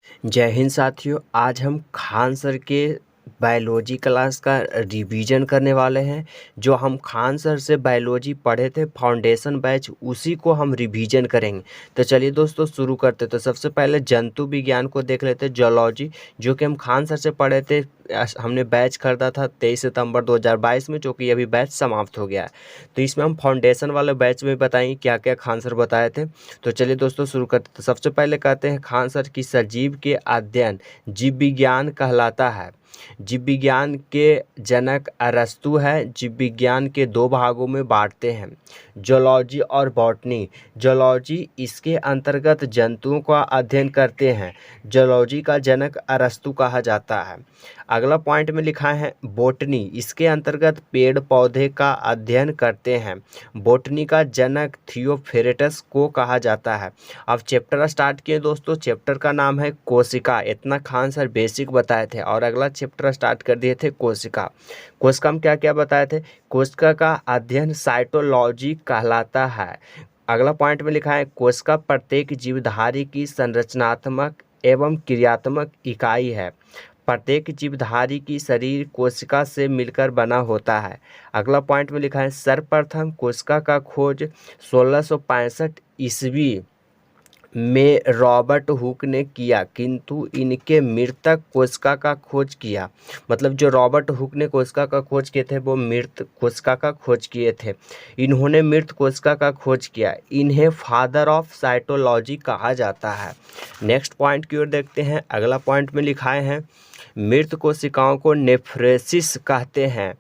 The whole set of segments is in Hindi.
जय हिंद साथियों। आज हम खान सर के बायोलॉजी क्लास का रिवीजन करने वाले हैं। जो हम खान सर से बायोलॉजी पढ़े थे फाउंडेशन बैच, उसी को हम रिवीजन करेंगे। तो चलिए दोस्तों शुरू करते। तो सबसे पहले जंतु विज्ञान को देख लेते, जूलॉजी, जो कि हम खान सर से पढ़े थे। हमने बैच खरीदा था 23 सितंबर 2022 में, जो कि अभी बैच समाप्त हो गया है। तो इसमें हम फाउंडेशन वाले बैच में बताएंगे क्या क्या खान सर बताए थे। तो चलिए दोस्तों शुरू करते। तो सबसे पहले कहते हैं खान सर की सजीव के अध्ययन जीव विज्ञान कहलाता है। जीव विज्ञान के जनक अरस्तु है। जीव विज्ञान के दो भागों में बांटते हैं, जूलॉजी और बॉटनी। जूलॉजी इसके अंतर्गत जंतुओं का अध्ययन करते हैं। जूलॉजी का जनक अरस्तु कहा जाता है। अगला पॉइंट में लिखा है बॉटनी, इसके अंतर्गत पेड़ पौधे का अध्ययन करते हैं। बॉटनी का जनक थियोफ्रेटस को कहा जाता है। अब चैप्टर स्टार्ट किए दोस्तों। चैप्टर का नाम है कोशिका। इतना खान सर बेसिक बताए थे और अगला चैप्टर स्टार्ट कर दिए थे कोशिका। कोशिका में क्या क्या बताए थे? कोशिका का अध्ययन साइटोलॉजी कहलाता है। अगला पॉइंट में लिखा है कोशिका प्रत्येक जीवधारी की संरचनात्मक एवं क्रियात्मक इकाई है। प्रत्येक जीवधारी की शरीर कोशिका से मिलकर बना होता है। अगला पॉइंट में लिखा है सर्वप्रथम कोशिका का खोज 1665 ईस्वी में रॉबर्ट हुक ने किया, किंतु इनके मृतक कोशिका का खोज किया। मतलब जो रॉबर्ट हुक ने कोशिका का खोज किए थे वो मृत कोशिका का खोज किए थे। इन्होंने मृत कोशिका का खोज किया। इन्हें फादर ऑफ साइटोलॉजी कहा जाता है। नेक्स्ट पॉइंट की ओर देखते हैं। अगला पॉइंट में लिखाए हैं मृत कोशिकाओं को नेफ्रेसिस कहते हैं।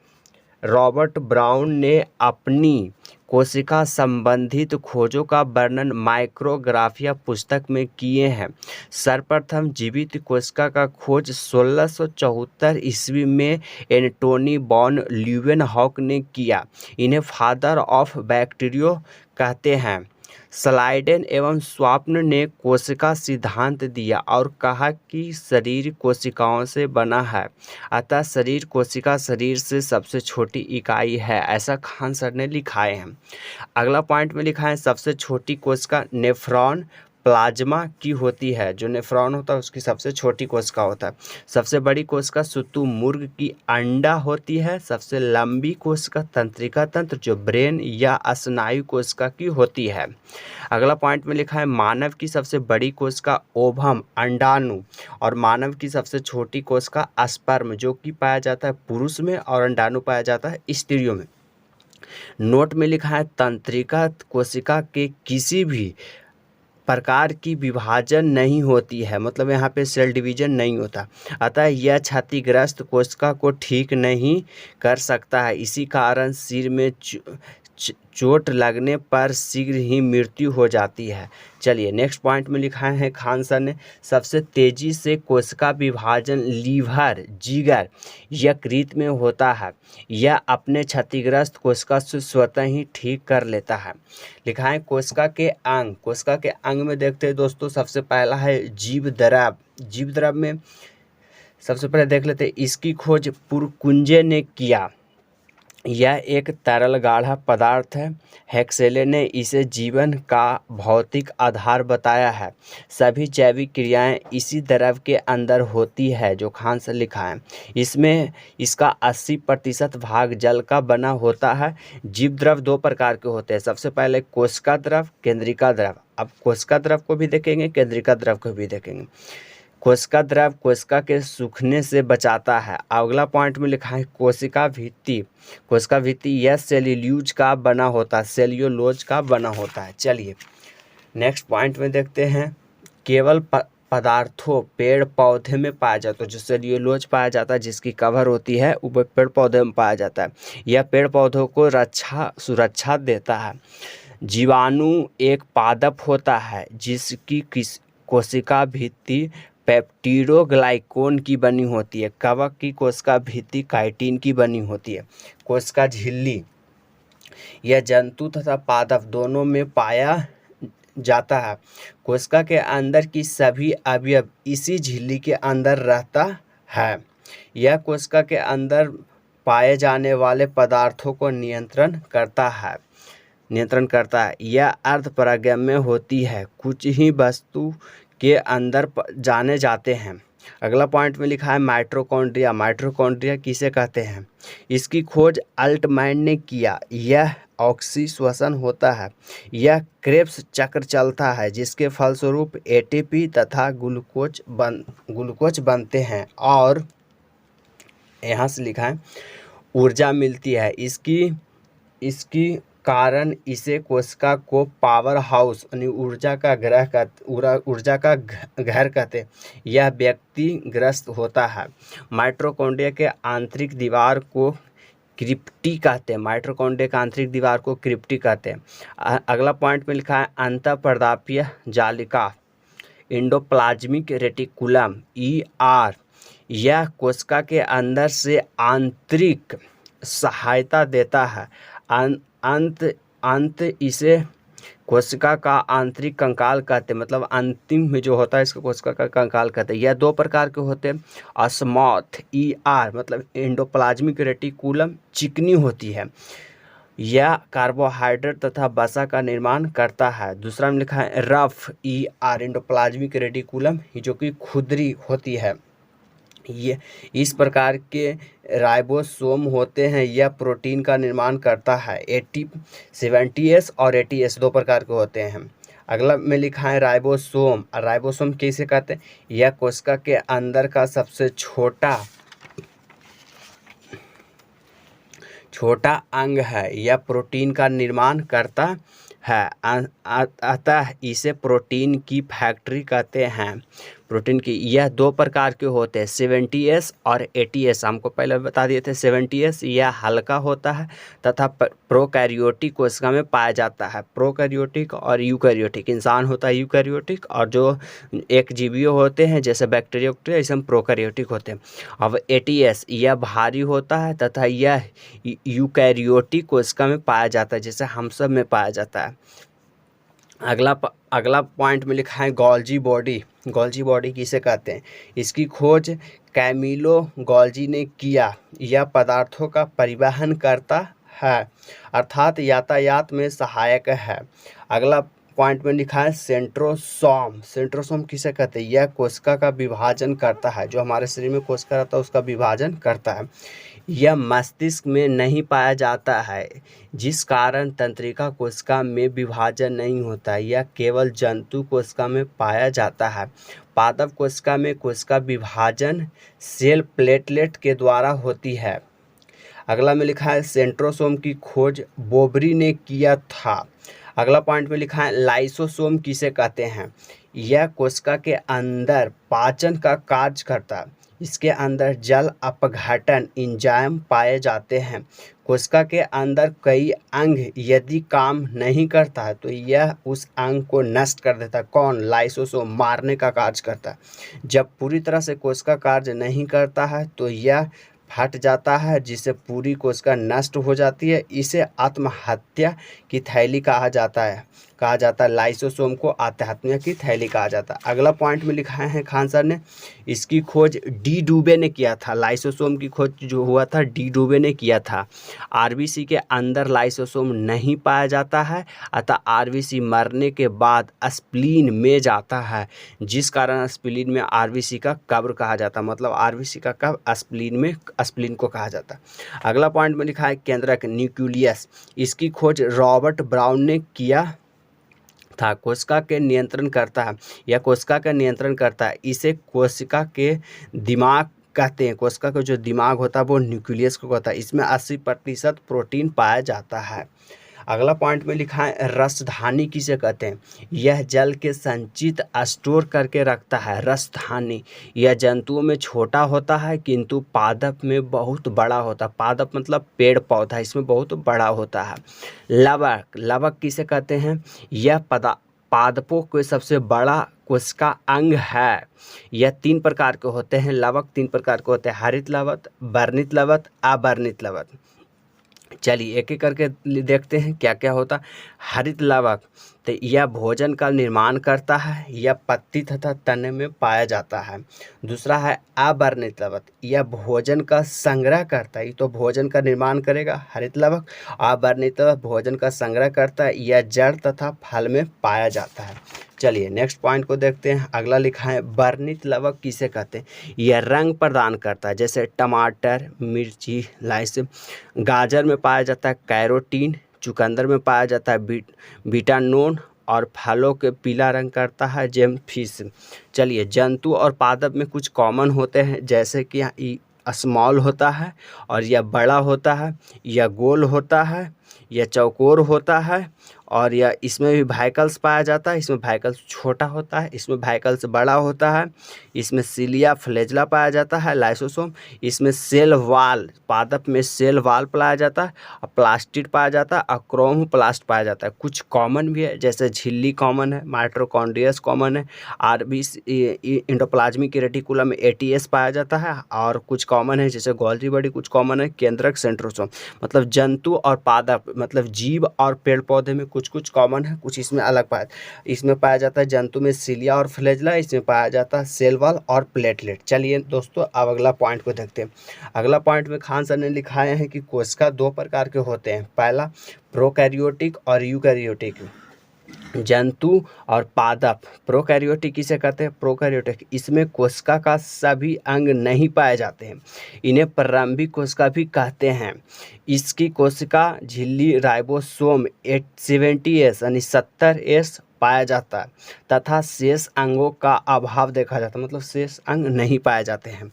रॉबर्ट ब्राउन ने अपनी कोशिका संबंधित खोजों का वर्णन माइक्रोग्राफिया पुस्तक में किए हैं। सर्वप्रथम जीवित कोशिका का खोज 1674 ईस्वी में एंटोनी वॉन ल्यूवेनहॉक ने किया। इन्हें फादर ऑफ बैक्टीरियो कहते हैं। स्लाइडेन एवं स्वाप्न ने कोशिका सिद्धांत दिया और कहा कि शरीर कोशिकाओं से बना है, अतः शरीर कोशिका शरीर से सबसे छोटी इकाई है, ऐसा खान सर ने लिखाए हैं। अगला पॉइंट में लिखा है सबसे छोटी कोशिका नेफ्रॉन प्लाज्मा की होती है। जो नेफ्रॉन होता है उसकी सबसे छोटी कोशिका होता है। सबसे बड़ी कोशिका शुतुरमुर्ग की अंडा होती है। सबसे लंबी कोशिका तंत्रिका तंत्र जो ब्रेन या स्नायु कोशिका की होती है। अगला पॉइंट में लिखा है मानव की सबसे बड़ी कोशिका ओवम अंडाणु और मानव की सबसे छोटी कोशिका स्पर्म, जो कि पाया जाता है पुरुष में, और अंडाणु पाया जाता है स्त्रियों में। नोट में लिखा है तंत्रिका कोशिका के किसी भी प्रकार की विभाजन नहीं होती है। मतलब यहाँ पे सेल डिवीजन नहीं होता, अतः यह क्षतिग्रस्त कोशिका को ठीक नहीं कर सकता है। इसी कारण सिर में चोट लगने पर शीघ्र ही मृत्यु हो जाती है। चलिए नेक्स्ट पॉइंट में लिखा है खान सर ने सबसे तेजी से कोशिका विभाजन लीवर जिगर यकृत में होता है। यह अपने क्षतिग्रस्त कोशिका से स्वतः ही ठीक कर लेता है। लिखा है कोशिका के अंग। कोशिका के अंग में देखते हैं दोस्तों, सबसे पहला है जीव द्रव। जीव द्रव में सबसे पहले देख लेते हैं इसकी खोज पुरकुंजे ने किया। यह एक तरल गाढ़ा पदार्थ है। हेक्सेले ने इसे जीवन का भौतिक आधार बताया है। सभी जैविक क्रियाएं इसी द्रव के अंदर होती है, जो खान से लिखा है। इसमें इसका 80% भाग जल का बना होता है। जीव द्रव दो प्रकार के होते हैं, सबसे पहले कोशिका द्रव, केंद्रिका द्रव। अब कोशिका द्रव को भी देखेंगे, केंद्रिका द्रव को भी देखेंगे। कोशिका द्रव कोशिका के सूखने से बचाता है। अगला पॉइंट में लिखा है कोशिका भित्ति। कोशिका भित्ति यह सेल्यूलोज का बना होता है, सेल्यूलोज का बना होता है। चलिए नेक्स्ट पॉइंट में देखते हैं केवल पदार्थों पेड़ पौधे में पाया जाता है। जो सेल्यूलोज पाया जाता है जिसकी कवर होती है वो पेड़ पौधे में पाया जाता है। यह पेड़ पौधों को सुरक्षा देता है। जीवाणु एक पादप होता है जिसकी कोशिका भित्ति पेप्टिडोग्लाइकोन की बनी होती है। कवक की कोशिका भित्ति काइटिन की बनी होती है। कोशिका झिल्ली यह जंतु तथा पादप दोनों में पाया जाता है। कोशिका के अंदर की सभी अवयव इसी झिल्ली के अंदर रहता है। यह कोशिका के अंदर पाए जाने वाले पदार्थों को नियंत्रण करता है। यह अर्धपरागम्य होती है। कुछ ही वस्तु के अंदर जाने जाते हैं। अगला पॉइंट में लिखा है माइटोकॉन्ड्रिया। माइटोकॉन्ड्रिया किसे कहते हैं? इसकी खोज अल्टमैन ने किया। यह ऑक्सीश्वसन होता है। यह क्रेब्स चक्र चलता है जिसके फलस्वरूप एटीपी तथा ग्लूकोज बनते हैं और यहाँ से लिखा है ऊर्जा मिलती है। इसकी कारण इसे कोशिका को पावर हाउस यानी ऊर्जा का घर कहते हैं। यह व्यक्ति ग्रस्त होता है। माइटोकॉन्ड्रिया के आंतरिक दीवार को क्रिप्टी कहते हैं। माइटोकॉन्ड्रिया का आंतरिक दीवार को क्रिप्टी कहते हैं। अगला पॉइंट में लिखा है अंतःपर्दापीय जालिका एंडोप्लाज्मिक रेटिकुलम ER। यह कोशिका के अंदर से आंतरिक सहायता देता है। अंत इसे कोशिका का आंतरिक कंकाल कहते हैं, मतलब अंतिम में जो होता है इसको कोशिका का कंकाल कहते हैं। यह दो प्रकार के होते हैं। अस्मॉथ ER मतलब एंडोप्लाज्मिक रेटिकुलम चिकनी होती है। यह कार्बोहाइड्रेट तथा वसा का निर्माण करता है। दूसरा में लिखा है रफ ER एंडोप्लाज्मिक रेटिकुलम जो कि खुरदरी होती है। ये इस प्रकार के राइबोसोम होते हैं। यह प्रोटीन का निर्माण करता है। 70S और 80S दो प्रकार के होते हैं। अगला में लिखा है राइबोसोम। राइबोसोम किसे कहते हैं? यह कोशिका के अंदर का सबसे छोटा अंग है। यह प्रोटीन का निर्माण करता है, अतः इसे प्रोटीन की फैक्ट्री कहते हैं। प्रोटीन की यह दो प्रकार के होते हैं, 70S और 80S। हमको पहले बता दिए थे 70S यह हल्का होता है तथा प्रोकैरियोटिक कोशिका में पाया जाता है। प्रोकैरियोटिक और यूकैरियोटिक, इंसान होता है यूकैरियोटिक और जो एक जीवी होते हैं जैसे बैक्टीरिया इसे हम प्रोकैरियोटिक होते हैं। अब 80S यह भारी होता है तथा यह यूकैरियोटिक कोशिका में पाया जाता है जैसे हम सब में पाया जाता है। अगला पॉइंट में लिखा है गोल्जी बॉडी। गोल्जी बॉडी किसे कहते हैं? इसकी खोज कैमिलो गोल्जी ने किया। यह पदार्थों का परिवहन करता है अर्थात यातायात में सहायक है। अगला पॉइंट में लिखा है सेंट्रोसोम। सेंट्रोसोम किसे कहते हैं? यह कोशिका का विभाजन करता है। जो हमारे शरीर में कोशिका रहता है उसका विभाजन करता है। यह मस्तिष्क में नहीं पाया जाता है जिस कारण तंत्रिका कोशिका में विभाजन नहीं होता है। यह केवल जंतु कोशिका में पाया जाता है। पादप कोशिका में कोशिका विभाजन सेल प्लेटलेट के द्वारा होती है। अगला में लिखा है सेंट्रोसोम की खोज बोबरी ने किया था। अगला पॉइंट में लिखा है लाइसोसोम किसे कहते हैं? यह कोशिका के अंदर पाचन का कार्य करता है। इसके अंदर जल अपघटन एंजाइम पाए जाते हैं। कोशिका के अंदर कई अंग यदि काम नहीं करता है तो यह उस अंग को नष्ट कर देता है। कौन? लाइसोसोम मारने का कार्य करता है। जब पूरी तरह से कोशिका कार्य नहीं करता है तो यह फट जाता है जिससे पूरी कोशिका नष्ट हो जाती है। इसे आत्महत्या की थैली कहा जाता है। लाइसोसोम को आत्महत्या की थैली कहा जाता है। अगला पॉइंट में लिखा है खान सर ने इसकी खोज डी डुबे ने किया था। लाइसोसोम की खोज जो हुआ था डी डुबे ने किया था। आरबीसी के अंदर लाइसोसोम नहीं पाया जाता है अतः आरबीसी मरने के बाद स्प्लीन में जाता है जिस कारण स्प्लीन में आरबीसी का कब्र कहा जाता है। मतलब आरबीसी का कब्र स्प्लीन को कहा जाता है। अगला पॉइंट में लिखा है केंद्रक न्यूक्लियस। इसकी खोज रॉबर्ट ब्राउन ने किया था। कोशिका के नियंत्रण करता है। यह कोशिका का नियंत्रण करता है। इसे कोशिका के दिमाग कहते हैं। कोशिका का जो दिमाग होता है वो न्यूक्लियस को कहता है। इसमें 80% प्रोटीन पाया जाता है। अगला पॉइंट में लिखा है रसधानी किसे कहते हैं? यह जल के संचित स्टोर करके रखता है। रसधानी यह जंतुओं में छोटा होता है किंतु पादप में बहुत बड़ा होता है। पादप मतलब पेड़ पौधा, इसमें बहुत बड़ा होता है। लवक किसे कहते हैं? यह पादपों के सबसे बड़ा कोशिका अंग है। यह 3 प्रकार के होते हैं। लवक 3 प्रकार के होते हैं, हरित लवक, वर्णित लवक, अवर्णित लवक। चलिए एक एक करके देखते हैं क्या क्या होता। हरित लवक तो यह भोजन का निर्माण करता है। यह पत्ती तथा तने में पाया जाता है। दूसरा है अवर्णित लवक, यह भोजन का संग्रह करता है। ये तो भोजन का निर्माण करेगा हरित लवक। अवर्णित लवक भोजन का संग्रह करता है। यह जड़ तथा फल में पाया जाता है। चलिए नेक्स्ट पॉइंट को देखते हैं। अगला लिखा है वर्णित लवक किसे कहते हैं। यह रंग प्रदान करता है, जैसे टमाटर, मिर्ची, लहसुन। गाजर में पाया जाता है कैरोटीन, चुकंदर में पाया जाता है बीटानोन, और फलों के पीला रंग करता है जेमफिश। चलिए जंतु और पादप में कुछ कॉमन होते हैं, जैसे कि स्मॉल होता है, और यह बड़ा होता है, यह गोल होता है, यह चौकोर होता है, और यह इसमें भी वाइकल्स पाया जाता है। इसमें वाइकल्स छोटा होता है, इसमें वाइकल्स बड़ा होता है। इसमें सिलिया फ्लैजिला पाया जाता है, लाइसोसोम। इसमें सेल वाल, पादप में सेल वाल पाया जाता है, और प्लास्टिड पाया जाता है, और क्रोमोप्लास्ट पाया जाता है। कुछ कॉमन भी है, जैसे झिल्ली कॉमन है, माइटोकॉन्ड्रियस कॉमन है, एंडोप्लाज्मिक रेटिकुलम में एटीएस पाया जाता है, और कुछ कॉमन है जैसे गोल्जी बॉडी, कुछ कॉमन है केंद्रक सेंट्रोसोम। मतलब जंतु और पादप, मतलब जीव और पेड़ पौधे में कुछ कुछ कॉमन है, कुछ इसमें अलग पाया। इसमें पाया जाता है जंतु में सिलिया और फ्लैजिला, इसमें पाया जाता है सेल वॉल और प्लेटलेट। चलिए दोस्तों अब अगला पॉइंट को देखते हैं। अगला पॉइंट में खान सर ने लिखाए हैं कि कोशिका दो प्रकार के होते हैं, पहला प्रोकैरियोटिक और यूकैरियोटिक। जंतु और पादप। प्रोकैरियोटिक किसे कहते हैं, प्रोकैरियोटिक, इसमें कोशिका का सभी अंग नहीं पाए जाते हैं, इन्हें प्रारंभिक कोशिका भी कहते हैं। इसकी कोशिका झिल्ली राइबोसोम 70S यानी 70S पाया जाता है, तथा शेष अंगों का अभाव देखा जाता है, मतलब शेष अंग नहीं पाए जाते हैं।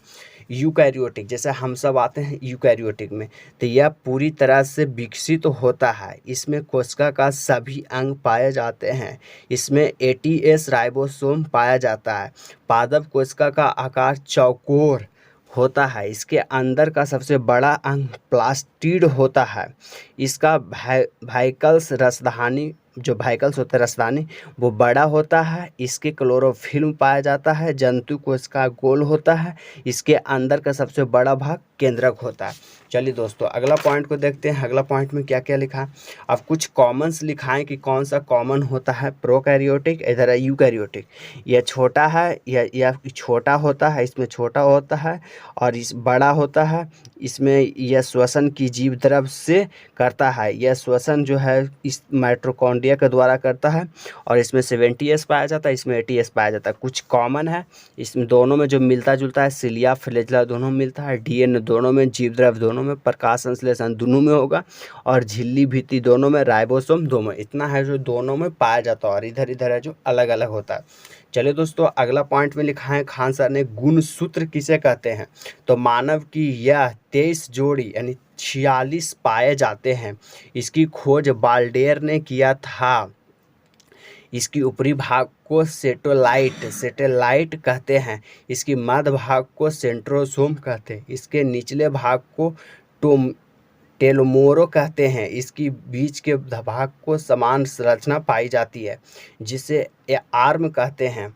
यूकैरियोटिक, जैसे हम सब आते हैं यूकैरियोटिक में, तो यह पूरी तरह से विकसित होता है, इसमें कोशिका का सभी अंग पाए जाते हैं, इसमें ATS राइबोसोम पाया जाता है। पादप कोशिका का आकार चौकोर होता है, इसके अंदर का सबसे बड़ा अंग प्लास्टिड होता है। इसका वाइकल्स रसधानी, जो वाइकल्स होता है रसदानी, वो बड़ा होता है, इसके क्लोरोफिल्म पाया जाता है। जंतु कोशिका गोल होता है, इसके अंदर का सबसे बड़ा भाग केंद्रक होता है। चलिए दोस्तों अगला पॉइंट को देखते हैं। अगला पॉइंट में क्या क्या लिखा है। अब कुछ कॉमन्स लिखाएं कि कौन सा कॉमन होता है प्रोकैरियोटिक, इधर है यूकैरियोटिक। यह छोटा है, यह छोटा होता है, इसमें छोटा होता है, और इस बड़ा होता है। इसमें यह श्वसन की जीव द्रव से करता है, यह श्वसन जो है इस माइटोकॉन्ड्रिया के द्वारा करता है, और इसमें 70S पाया जाता है, इसमें 80S पाया जाता है। कुछ कॉमन है इसमें, दोनों में जो मिलता जुलता है, सिलिया फ्लैजिला दोनों मिलता है, DNA दोनों में, जीव द्रव दोनों में, प्रकाश संश्लेषण दोनों में होगा, और झिल्ली भित्ति दोनों में, राइबोसोम दोनों में। इतना है जो दोनों में पाया जाता है, और इधर इधर है जो अलग अलग होता है। चलिए दोस्तों अगला पॉइंट में लिखा है खान सर ने गुणसूत्र किसे कहते हैं। तो मानव की यह 23 जोड़ी यानी 46 पाए जाते हैं। इसकी खोज बाल्डेयर ने किया था। इसकी ऊपरी भाग को सेटेलाइट कहते हैं। इसकी मध्य भाग को सेंट्रोसोम कहते हैं। इसके निचले भाग को टेलोमेरो कहते हैं। इसकी बीच के भाग को समान संरचना पाई जाती है, जिसे आर्म कहते हैं।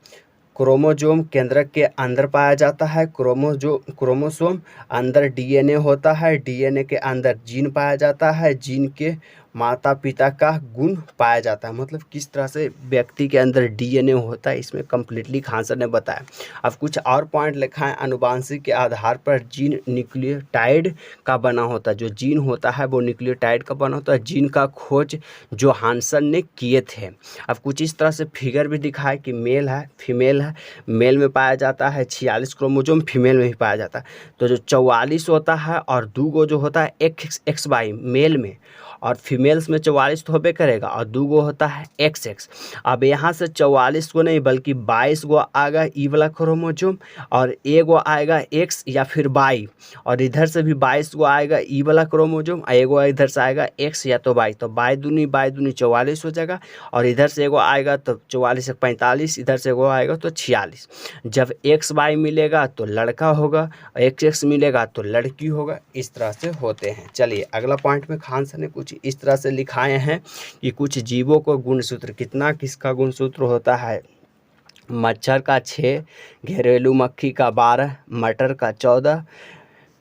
क्रोमोसोम केंद्रक के अंदर पाया जाता है। क्रोमोसोम अंदर DNA होता है, DNA के अंदर जीन पाया जाता है, जीन के माता पिता का गुण पाया जाता है। मतलब किस तरह से व्यक्ति के अंदर DNA होता है, इसमें कम्प्लीटली खान सर ने बताया। अब कुछ और पॉइंट लिखा है। अनुवांशिक के आधार पर जीन न्यूक्लियोटाइड का बना होता है। जो जीन होता है वो न्यूक्लियोटाइड का बना होता है। जीन का खोज जोहानसन ने किए थे। अब कुछ इस तरह से फिगर भी दिखा है कि मेल है, फीमेल है। मेल में पाया जाता है 46 क्रोमोसोम, फीमेल में भी पाया जाता है। तो जो 44 होता है, और 2 गो जो होता है XY मेल में, और फीमेल्स में 44 तो होबे करेगा, और 2 गो होता है XX। अब यहाँ से 44 को नहीं बल्कि 22 गो आएगा ई वाला क्रोमोसोम, और एगो आएगा X या फिर Y, और इधर से भी 22 गो आएगा ई वाला क्रोमोसोम, और एगो इधर से आएगा X या तो Y। तो बाई दूनी 44 हो जाएगा, और इधर से एगो आएगा तो 44 एक 45, इधर से एगो आएगा तो 46। जब XY मिलेगा तो लड़का होगा, XX मिलेगा तो लड़की होगा। इस तरह से होते हैं। चलिए अगला पॉइंट में खान सर ने कुछ इस तरह से लिखाए हैं कि कुछ जीवों को गुणसूत्र, कितना किसका गुणसूत्र होता है। मच्छर का 6, घरेलू मक्खी का 12, मटर का 14,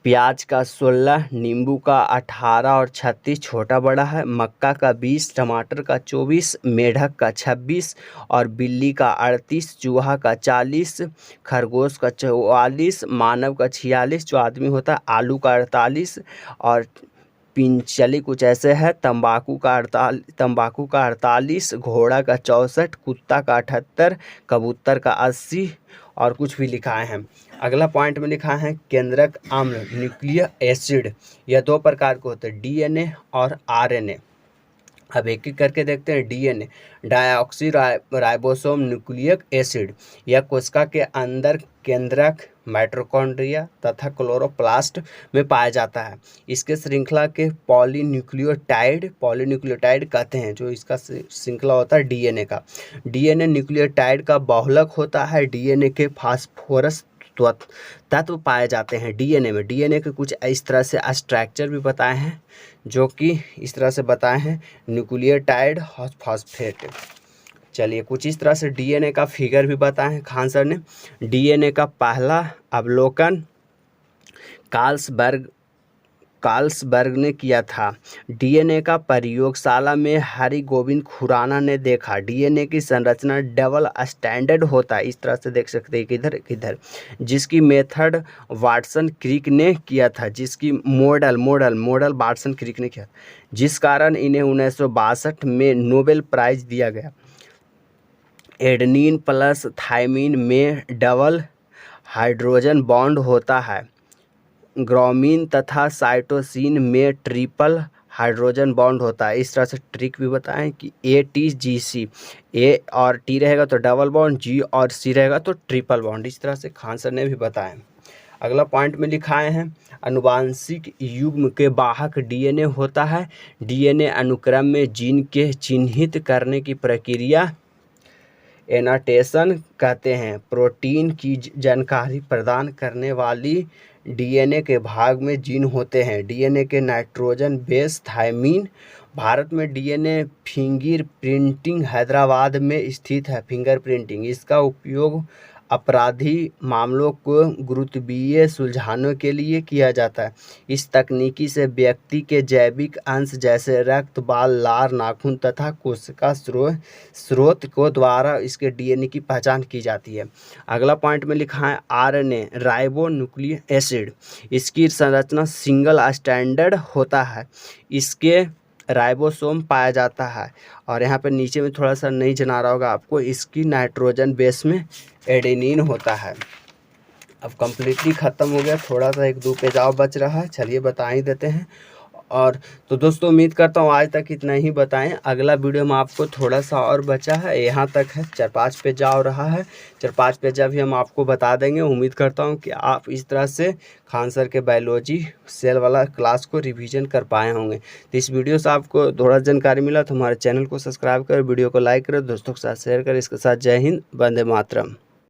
प्याज का 16, नींबू का 18 और 36 छोटा बड़ा है, मक्का का 20, टमाटर का 24, मेढक का 26 और बिल्ली का 38, चूहा का 40, खरगोश का 44, मानव का 46 जो आदमी होता है, आलू का 48 और पिंचली कुछ ऐसे है, तंबाकू का 48, घोड़ा का 64, कुत्ता का 78, कबूतर का 80 और कुछ भी लिखा है। अगला पॉइंट में लिखा है केंद्रक अम्ल न्यूक्लिक एसिड, यह 2 प्रकार के होते हैं, डीएनए और आरएनए। अब एक एक करके देखते हैं। DNA diauxie ribosome nucleic acid, यह कोशिका के अंदर केंद्रक, माइटोकॉन्ड्रिया तथा क्लोरोप्लास्ट में पाया जाता है। इसके श्रृंखला के पॉलीन्यूक्लियोटाइड कहते हैं। जो इसका श्रृंखला होता है डीएनए का। डीएनए न्यूक्लियोटाइड का बहुलक होता है। डीएनए के फास्फोरस तत्व पाए जाते हैं डीएनए में। डीएनए के कुछ इस तरह से स्ट्रक्चर भी बताए हैं, जो कि इस तरह से बताए हैं, न्यूक्लियोटाइड और फॉस्फेट। चलिए कुछ इस तरह से डीएनए का फिगर भी बताए हैं खान सर ने। डीएनए का पहला अवलोकन कार्लसबर्ग ने किया था। डीएनए का प्रयोगशाला में हरि गोविंद खुराना ने देखा। डीएनए की संरचना डबल स्टैंडर्ड होता है, इस तरह से देख सकते हैं किधर, जिसकी मेथड वाटसन क्रिक ने किया था, जिसकी मॉडल वाटसन क्रिक ने किया, जिस कारण इन्हें 1962 में नोबेल प्राइज दिया गया। एडेनिन प्लस थायमिन में डबल हाइड्रोजन बॉन्ड होता है। ग्रामीन तथा साइटोसिन में ट्रिपल हाइड्रोजन बॉन्ड होता है। इस तरह से ट्रिक भी बताएं कि ATGC, ए और टी रहेगा तो डबल बॉन्ड, जी और सी रहेगा तो ट्रिपल बॉन्ड। इस तरह से खान सर ने भी बताएं। अगला पॉइंट में लिखाए हैं आनुवांशिक युग्म के वाहक डीएनए होता है। डीएनए अनुक्रम में जीन के चिन्हित करने की प्रक्रिया एनाटेशन कहते हैं। प्रोटीन की जानकारी प्रदान करने वाली डीएनए के भाग में जीन होते हैं। डीएनए के नाइट्रोजन बेस थायमीन। भारत में डीएनए फिंगरप्रिंटिंग हैदराबाद में स्थित है। फिंगरप्रिंटिंग, इसका उपयोग अपराधी मामलों को गुरुत्वीय सुलझाने के लिए किया जाता है। इस तकनीकी से व्यक्ति के जैविक अंश जैसे रक्त, बाल, लार, नाखून तथा कोशिका स्रोत को द्वारा इसके डीएनए की पहचान की जाती है। अगला पॉइंट में लिखा है आरएनए राइबो न्यूक्लिक एसिड। इसकी संरचना सिंगल स्टैंडर्ड होता है। इसके राइबोसोम पाया जाता है। और यहाँ पे नीचे में थोड़ा सा नहीं जना रहा होगा आपको, इसकी नाइट्रोजन बेस में एडेनिन होता है। अब कम्प्लीटली ख़त्म हो गया, थोड़ा सा 1-2 पेज और बच रहा है, चलिए बता ही देते हैं। और तो दोस्तों उम्मीद करता हूँ आज तक इतना ही बताएं। अगला वीडियो में आपको थोड़ा सा और बचा है, यहाँ तक है, 4-5 पेज आ रहा है, 4-5 पेज भी हम आपको बता देंगे। उम्मीद करता हूँ कि आप इस तरह से खान सर के बायोलॉजी सेल वाला क्लास को रिवीजन कर पाए होंगे। तो इस वीडियो से आपको थोड़ा जानकारी मिला तो हमारे चैनल को सब्सक्राइब कर, वीडियो को लाइक करें, दोस्तों के साथ शेयर करें। इसके साथ जय हिंद, वंदे मातरम।